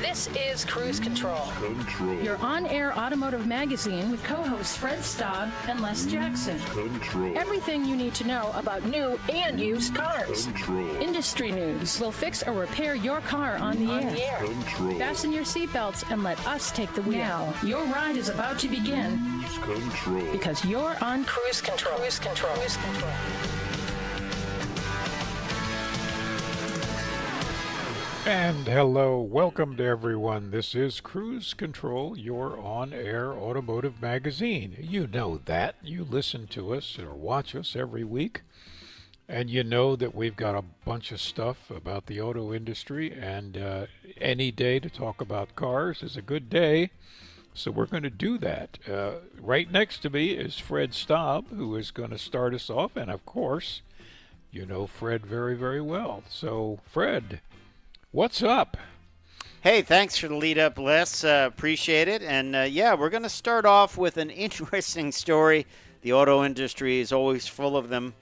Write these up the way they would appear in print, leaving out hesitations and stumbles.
This is Cruise Control. Your on-air automotive magazine with co-hosts Fred Staub and Les Jackson. Everything you need to know about new and used cars. Industry news. We'll fix or repair your car on the air. Fasten your seatbelts and let us take the wheel. Now, your ride is about to begin. Because you're on Cruise Control. Cruise Control. Cruise Control. And hello, welcome to everyone. This is Cruise Control, your on-air automotive magazine. You know that. You listen to us or watch us every week. And you know that we've got a bunch of stuff about the auto industry, and any day to talk about cars is a good day. So we're going to do that. Right next to me is Fred Staub, who is going to start us off. And of course, you know Fred very, very well. So Fred, what's up? Hey, thanks for the lead up, Les. Appreciate it. And yeah, we're going to start off with an interesting story. The auto industry is always full of them.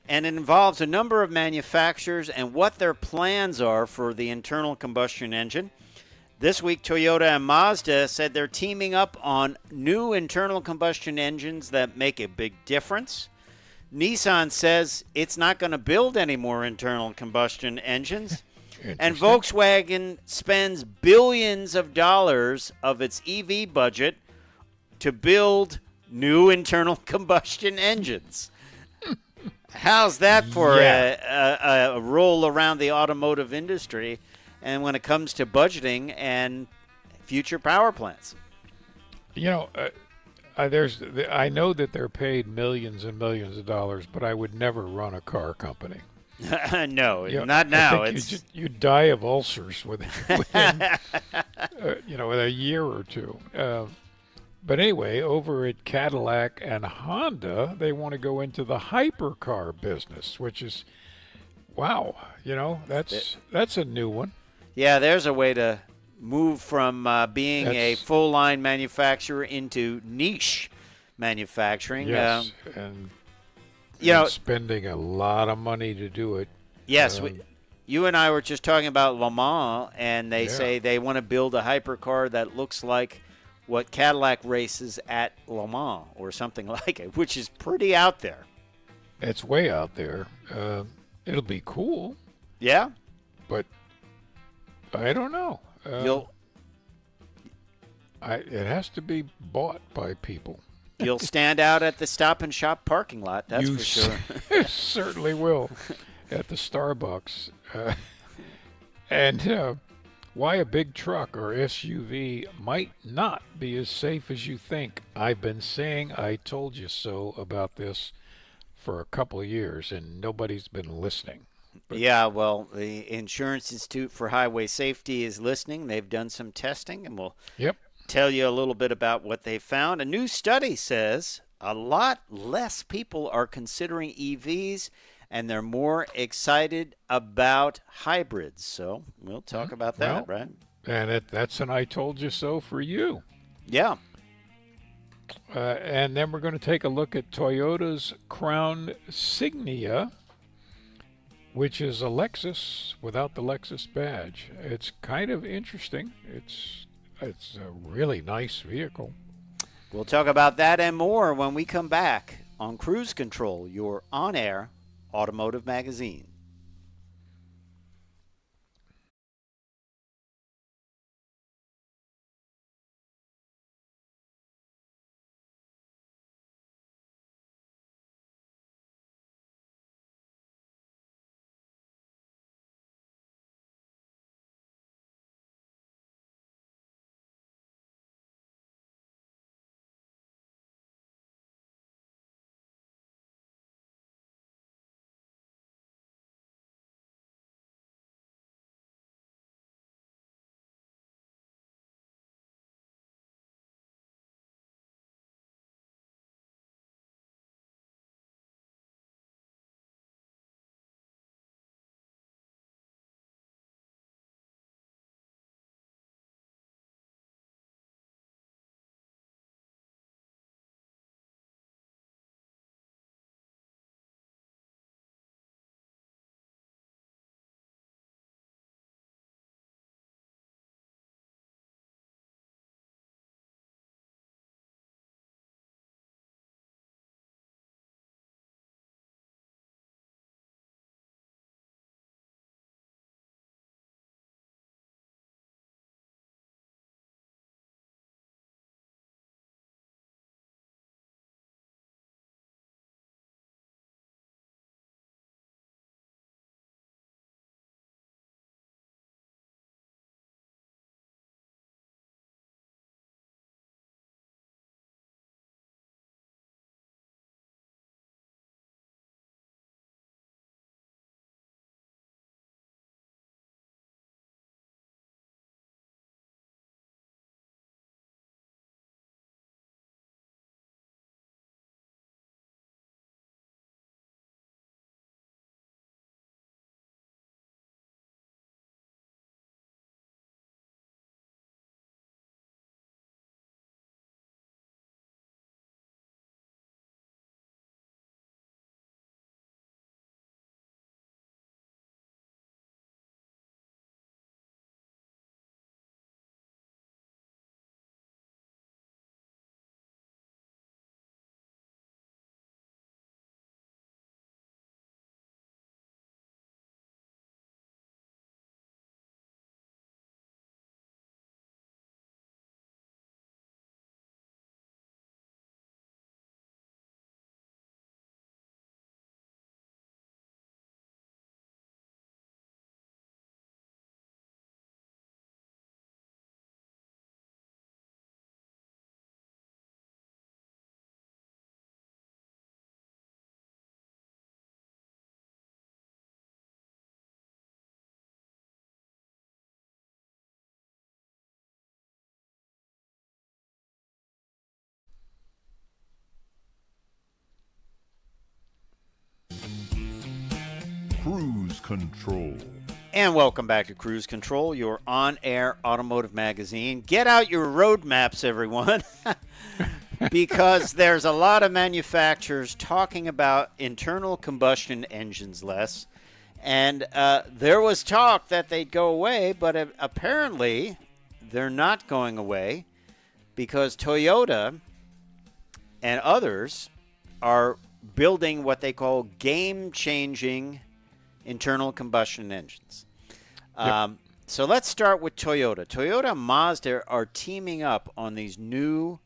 And it involves a number of manufacturers and what their plans are for the internal combustion engine. This week, Toyota and Mazda said they're teaming up on new internal combustion engines that make a big difference. Nissan says it's not going to build any more internal combustion engines. And Volkswagen spends billions of dollars of its EV budget to build new internal combustion engines. How's that for a roll around the automotive industry and when it comes to budgeting and future power plants? You know, I know that they're paid millions and millions of dollars, but I would never run a car company. No, You know, not now. I think you die of ulcers within within a year or two. But anyway, over at Cadillac and Honda, they want to go into the hypercar business, which is, wow, that's a new one. Yeah, there's a way to move from being a full-line manufacturer into niche manufacturing. Yes, and spending a lot of money to do it. Yes, you and I were just talking about Le Mans, and they say they want to build a hypercar that looks like what Cadillac races at Le Mans or something like it, which is pretty out there. It's way out there. It'll be cool. Yeah? But I don't know. It has to be bought by people. You'll stand out at the Stop and Shop parking lot, that's for sure. Certainly will, at the Starbucks. And why a big truck or SUV might not be as safe as you think. I've been saying I told you so about this for a couple of years, and nobody's been listening. But yeah, well, the Insurance Institute for Highway Safety is listening. They've done some testing, and we'll tell you a little bit about what they found. A new study says a lot less people are considering EVs, and they're more excited about hybrids. So we'll talk about that, right? And that's an I told you so for you. Yeah. And then we're going to take a look at Toyota's Crown Signia, which is a Lexus without the Lexus badge. It's kind of interesting. It's a really nice vehicle. We'll talk about that and more when we come back on Cruise Control, your on-air automotive magazine. Cruise Control. And welcome back to Cruise Control, your on-air automotive magazine. Get out your road maps, everyone, because there's a lot of manufacturers talking about internal combustion engines less. And there was talk that they'd go away, but apparently they're not going away because Toyota and others are building what they call game-changing internal combustion engines. So let's start with Toyota. Toyota and Mazda are teaming up on these new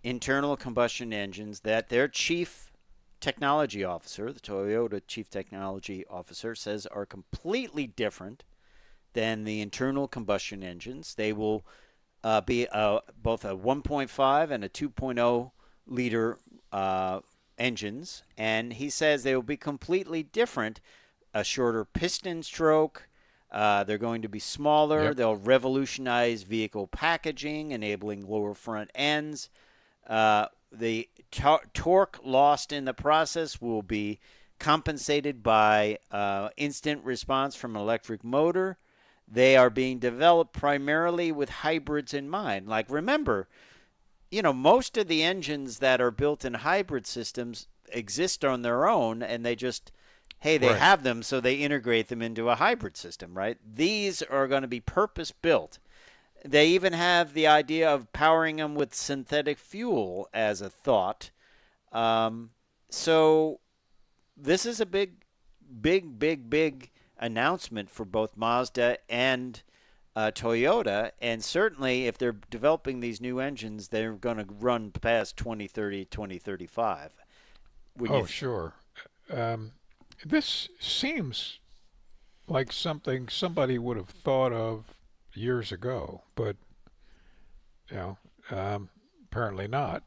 internal combustion engines that their chief technology officer, the Toyota chief technology officer, says are completely different than the internal combustion engines. They will be both a 1.5 and a 2.0 liter engines, and he says they will be completely different. A shorter piston stroke. They're going to be smaller. Yep. They'll revolutionize vehicle packaging, enabling lower front ends. The torque lost in the process will be compensated by instant response from an electric motor. They are being developed primarily with hybrids in mind. Like, remember, most of the engines that are built in hybrid systems exist on their own, and they just, hey, they Right. have them, so they integrate them into a hybrid system, right? These are going to be purpose-built. They even have the idea of powering them with synthetic fuel as a thought. So this is a big announcement for both Mazda and Toyota. And certainly if they're developing these new engines, they're going to run past 2030, 2035. Sure. This seems like something somebody would have thought of years ago, but apparently not.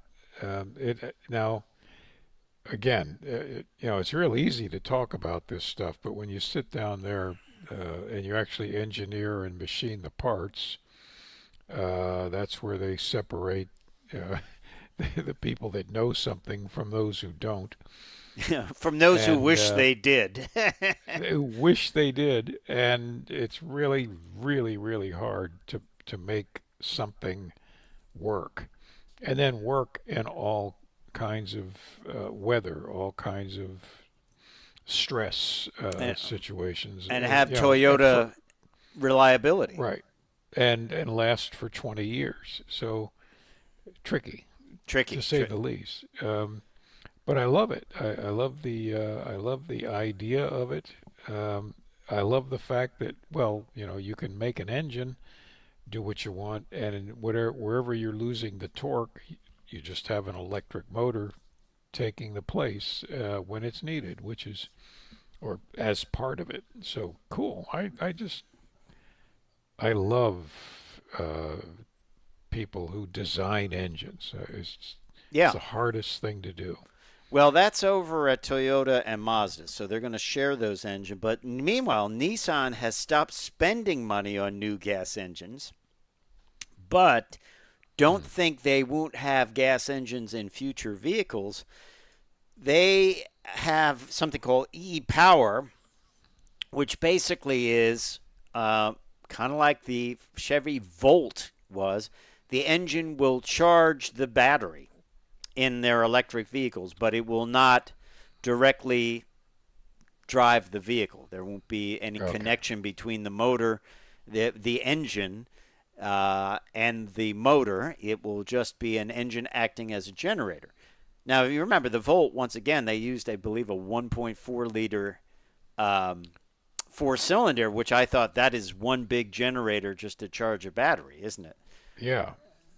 Now, again, it's real easy to talk about this stuff, but when you sit down there and you actually engineer and machine the parts, that's where they separate the people that know something from those who don't. From those who wish they did. Who wish they did, and it's really, really, really hard to make something work, and then work in all kinds of weather, all kinds of stress situations, and have Toyota reliability. Right, and last for 20 years. So tricky to say the least. But I love it. I love the idea of it. I love the fact that, you can make an engine, do what you want, and wherever you're losing the torque, you just have an electric motor taking the place when it's needed, or as part of it. So cool. I love people who design engines. It's the hardest thing to do. Well, that's over at Toyota and Mazda, so they're going to share those engines. But meanwhile, Nissan has stopped spending money on new gas engines, but don't think they won't have gas engines in future vehicles. They have something called e-Power, which basically is kind of like the Chevy Volt was. The engine will charge the battery in their electric vehicles, but it will not directly drive the vehicle. There won't be any connection between the motor, the engine, and the motor. It will just be an engine acting as a generator. Now, if you remember, the Volt, once again, they used, I believe, a 1.4-liter four-cylinder, which I thought that is one big generator just to charge a battery, isn't it? Yeah.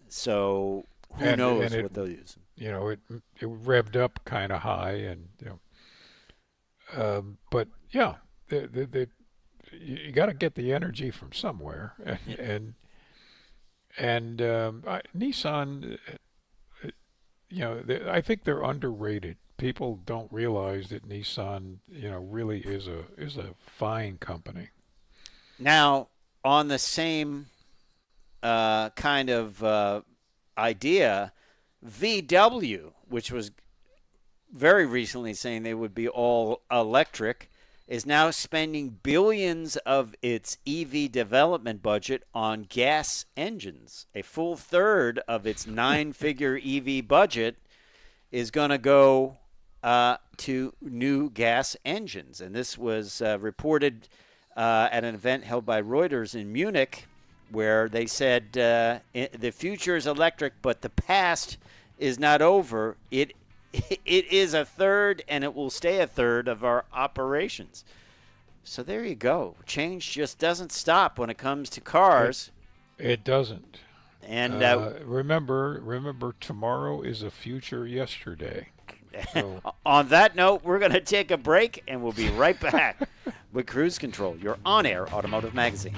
So who knows what they'll use. It revved up kind of high, and but yeah, you got to get the energy from somewhere, and Nissan, I think they're underrated. People don't realize that Nissan, really is a fine company. Now, on the same kind of idea, VW, which was very recently saying they would be all electric, is now spending billions of its EV development budget on gas engines. A full third of its 9-figure EV budget is going to go to new gas engines. And this was reported at an event held by Reuters in Munich, where they said the future is electric, but the past is not over. It is a third, and it will stay a third of our operations. So there you go. Change just doesn't stop when it comes to cars. It doesn't. And remember, tomorrow is a future yesterday. So. On that note, we're going to take a break, and we'll be right back with Cruise Control, your on-air automotive magazine.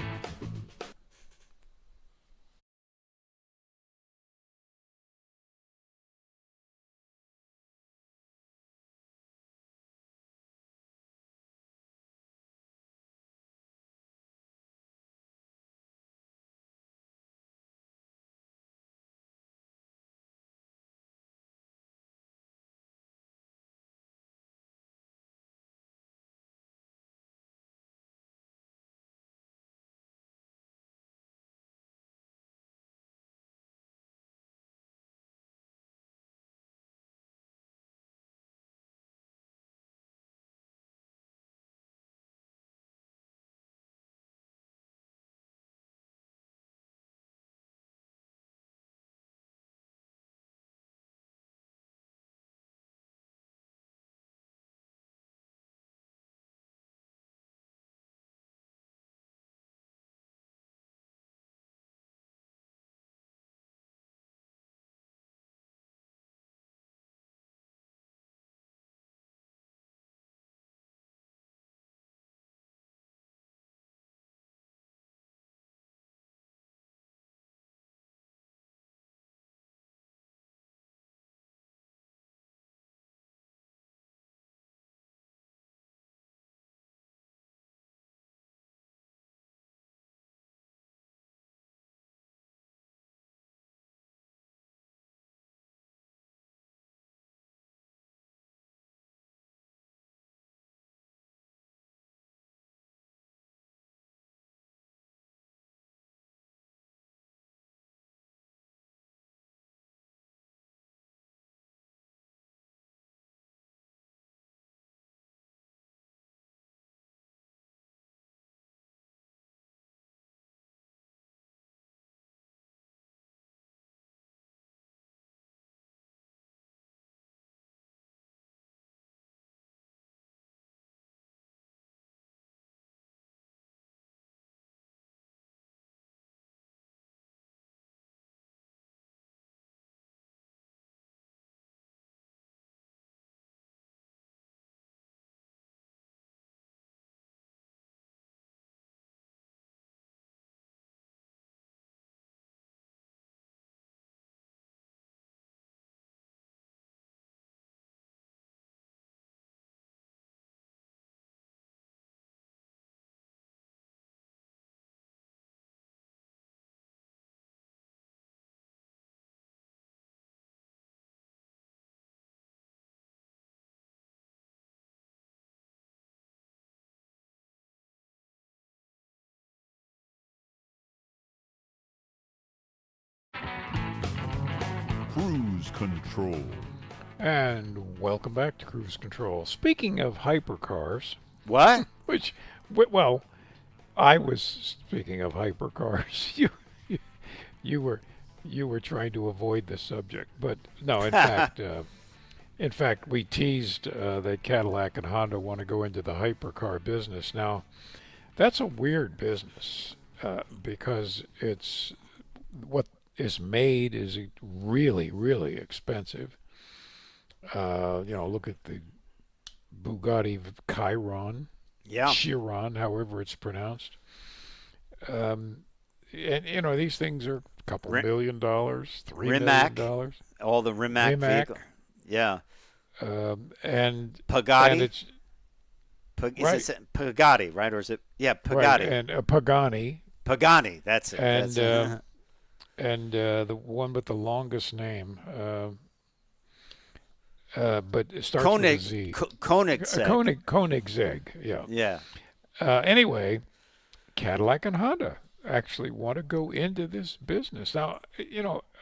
Cruise Control. And welcome back to Cruise Control. Speaking of hypercars, What? well, I was speaking of hypercars. You were trying to avoid the subject, but no. In fact, we teased that Cadillac and Honda want to go into the hypercar business. Now, that's a weird business because it's what is made is really, really expensive. Look at the Bugatti Chiron, Yeah. Chiron, however it's pronounced. And these things are a couple $1 million, $3 million. All the Rimac vehicle. Yeah. And Pagani. And it's Is it Pagani, right? Or is it? Yeah, Pagani. right, and a Pagani, Pagani. That's it. and That's it. and the one with the longest name, but it starts with a Z. Koenigsegg. Koenigsegg, yeah. Yeah. Anyway, Cadillac and Honda actually want to go into this business. Now,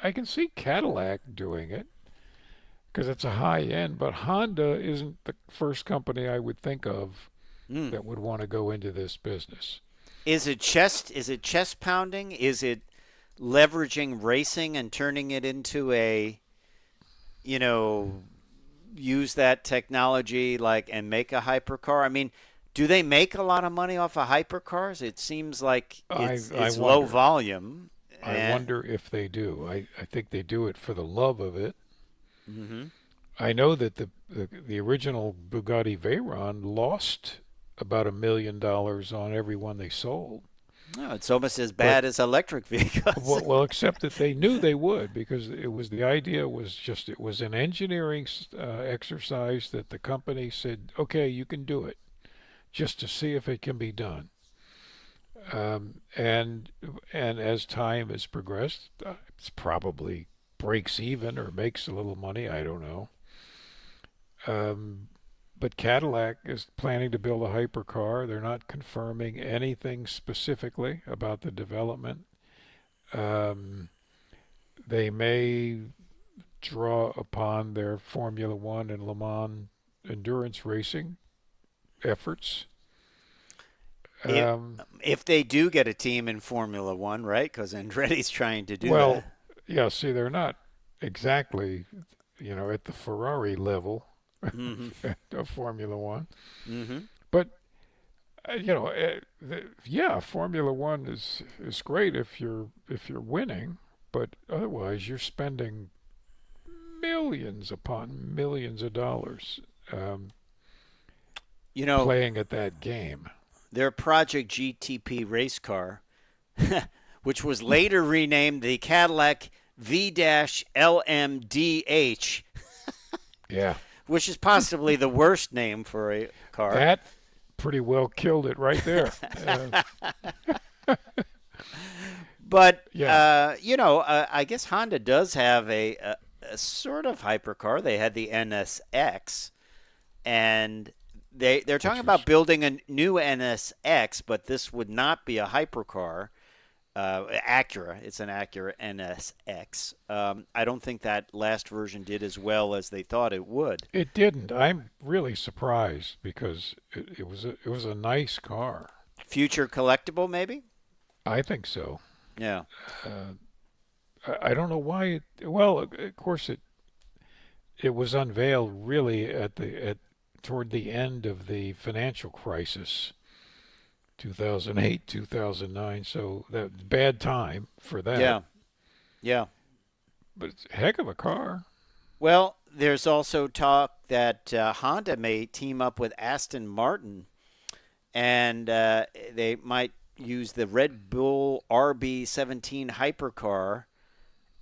I can see Cadillac doing it because it's a high end, but Honda isn't the first company I would think of that would want to go into this business. Is it chest pounding? Is it leveraging racing and turning it into a, use that technology and make a hypercar? I mean, do they make a lot of money off of hypercars? It seems like it's low volume. I wonder if they do. I think they do it for the love of it. Mm-hmm. I know that the original Bugatti Veyron lost about $1 million on every one they sold. No, it's almost as bad as electric vehicles. Well, except that they knew they would, because the idea was just, it was an engineering exercise that the company said, okay, you can do it, just to see if it can be done. And as time has progressed, it's probably breaks even or makes a little money. I don't know. But Cadillac is planning to build a hypercar. They're not confirming anything specifically about the development. They may draw upon their Formula One and Le Mans endurance racing efforts. If they do get a team in Formula One, right? Because Andretti's trying to do that. Well, yeah, see, they're not exactly, at the Ferrari level. Of Formula One, but Formula One is great if you're winning, but otherwise you're spending millions upon millions of dollars, playing at that game. Their Project GTP race car, which was later renamed the Cadillac V-LMDH. Yeah. Which is possibly the worst name for a car. That pretty well killed it right there. But, I guess Honda does have a sort of hypercar. They had the NSX, and they're talking about building a new NSX, but this would not be a hypercar. Acura. It's an Acura NSX. I don't think that last version did as well as they thought it would. It didn't. I'm really surprised because it was a nice car. Future collectible, maybe? I think so. Yeah. I don't know why. Well, of course it was unveiled really toward the end of the financial crisis. 2008, 2009, so that bad time for that. Yeah. But it's a heck of a car. Well, there's also talk that Honda may team up with Aston Martin, and they might use the Red Bull RB17 hypercar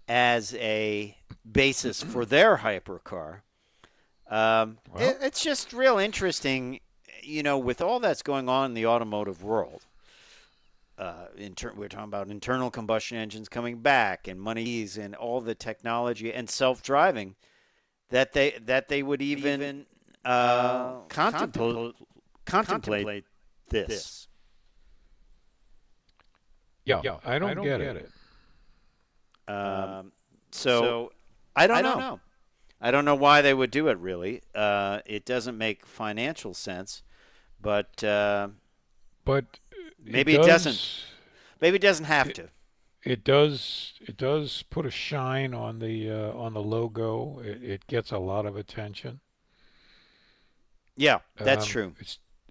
as a basis for their hypercar. It's just real interesting. With all that's going on in the automotive world, we're talking about internal combustion engines coming back and monies and all the technology and self-driving, that they would even contemplate this. Yeah, I don't get it. So I don't know. I don't know why they would do it, really. It doesn't make financial sense. But maybe it doesn't. Maybe it doesn't have to. It does put a shine on the logo. It gets a lot of attention. Yeah, that's true.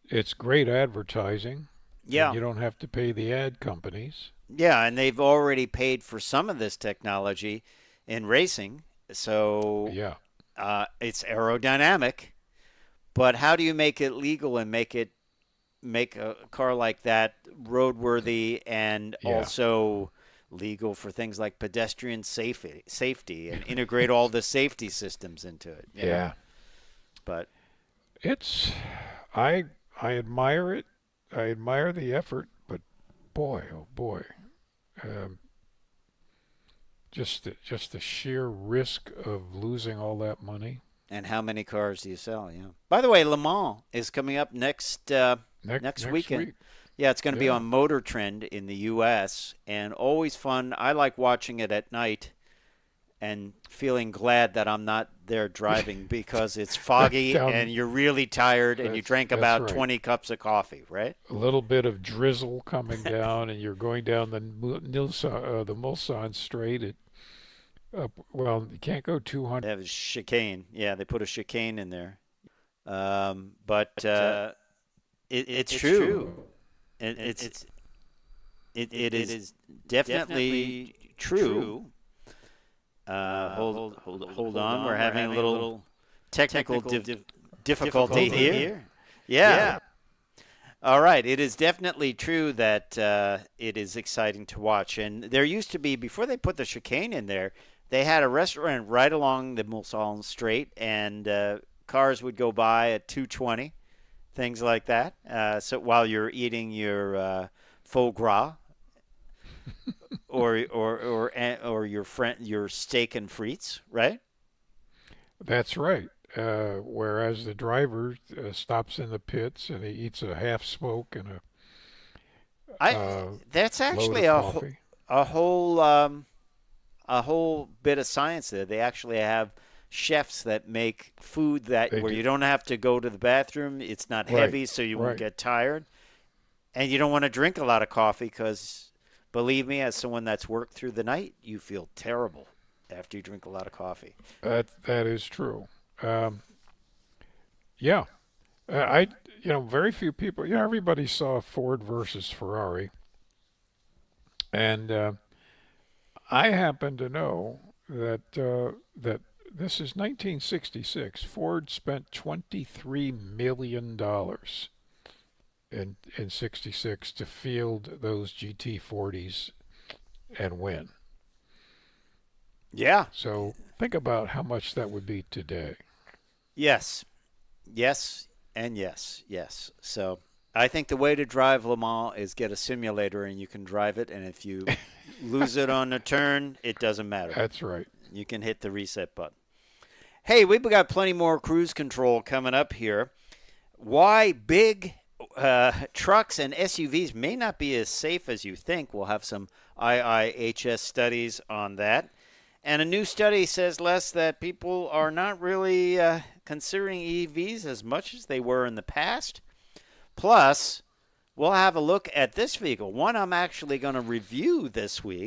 It's great advertising. Yeah, you don't have to pay the ad companies. Yeah, and they've already paid for some of this technology in racing. So yeah, it's aerodynamic. But how do you make it legal and make a car like that roadworthy and also legal for things like pedestrian safety and integrate all the safety systems into it? Yeah. But I admire it. I admire the effort, but boy, oh boy, just the sheer risk of losing all that money. And how many cars do you sell? Yeah. By the way, Le Mans is coming up next next weekend. Week. Yeah, it's going to be Yeah. on Motor Trend in the U.S. and always fun. I like watching it at night and feeling glad that I'm not there driving because it's foggy Down- and you're really tired and you drank That's about right. 20 cups of coffee, right? A little bit of drizzle coming down, and you're going down the Mulsanne Strait. Well, you can't go 200. They have a chicane. Yeah, they put a chicane in there. But it's true. It is definitely true. Hold on. We're having a little technical difficulty here. Yeah. All right. It is definitely true that it is exciting to watch. And there used to be, before they put the chicane in there, they had a restaurant right along the Mulsanne Strait, and cars would go by at 220, things like that. So while you're eating your faux gras or your steak and frites, right? That's right. Whereas the driver stops in the pits and he eats a half smoke and That's load actually of coffee. a whole bit of science there. They actually have chefs that make food where you don't have to go to the bathroom. It's not Right, heavy, so you won't right. get tired. And you don't want to drink a lot of coffee because, believe me, as someone that's worked through the night, you feel terrible after you drink a lot of coffee. That is true. Yeah, very few people. Everybody saw Ford versus Ferrari, and I happen to know that this is 1966. Ford spent $23 million in '66 to field those GT40s and win. Yeah. So think about how much that would be today. Yes. Yes, and yes. So I think the way to drive Le Mans is get a simulator and you can drive it, and if you lose it on a turn, it doesn't matter. That's right. You can hit the reset button. Hey, we've got plenty more cruise control coming up here. Why big trucks and SUVs may not be as safe as you think. We'll have some IIHS studies on that. And a new study says, Les, that people are not really considering EVs as much as they were in the past. Plus, we'll have a look at this vehicle, one I'm actually going to review this week.